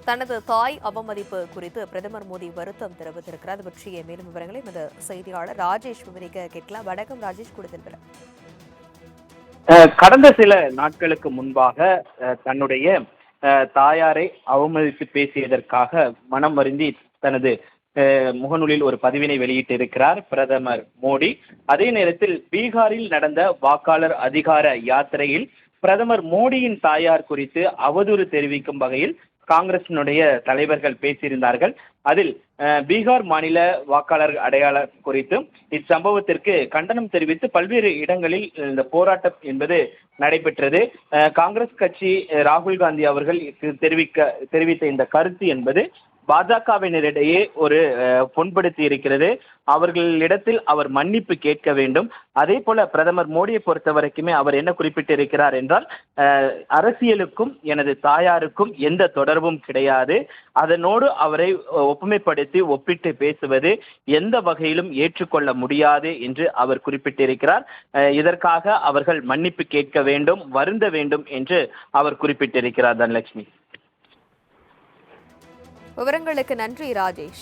தனது தாய் அவமதிப்பு குறித்து பிரதமர் மோடி வருத்தம் தெரிவித்திருக்கிறார். அது பற்றிய மேலும் விவரங்களை எமது செய்தியாளர் ராஜேஷ் விவரிக்க கேட்கலாம். வணக்கம் ராஜேஷ், கூடுதல் விவரம். கடந்த சில நாட்களுக்கு முன்பாக தன்னுடைய தாயாரை அவமதித்து பேசியதற்காக மனம் வருந்தி தனது முகநூலில் ஒரு பதிவினை வெளியிட்டிருக்கிறார் பிரதமர் மோடி. அதே நேரத்தில் பீகாரில் நடந்த வாக்காளர் அதிகார யாத்திரையில் பிரதமர் மோடியின் தாயார் குறித்து அவதூறு தெரிவிக்கும் வகையில் காங்கிரசினுடைய தலைவர்கள் பேசியிருந்தார்கள். அதில் பீகார் மாநில வாக்காளர் அடையாளம் குறித்து இச்சம்பவத்திற்கு கண்டனம் தெரிவித்து பல்வேறு இடங்களில் இந்த போராட்டம் என்பது நடைபெற்றது. காங்கிரஸ் கட்சி ராகுல் காந்தி அவர்கள் தெரிவித்த இந்த கருத்து என்பது பாஜகவினரிடையே ஒரு புண்படுத்தி இருக்கிறது. அவர்களிடத்தில் அவர் மன்னிப்பு கேட்க வேண்டும். அதே போல பிரதமர் மோடியை பொறுத்த வரைக்குமே அவர் என்ன குறிப்பிட்டிருக்கிறார் என்றால், அரசியலுக்கும் எனது தாயாருக்கும் எந்த தொடர்பும் கிடையாது. அதனோடு அவரை ஒப்புமைப்படுத்தி ஒப்பிட்டு பேசுவது எந்த வகையிலும் ஏற்றுக்கொள்ள முடியாது என்று அவர் குறிப்பிட்டிருக்கிறார். இதற்காக அவர்கள் மன்னிப்பு கேட்க வேண்டும், வருந்த வேண்டும் என்று அவர் குறிப்பிட்டிருக்கிறார். தனலட்சுமி, விவரங்களுக்கு நன்றி ராஜேஷ்.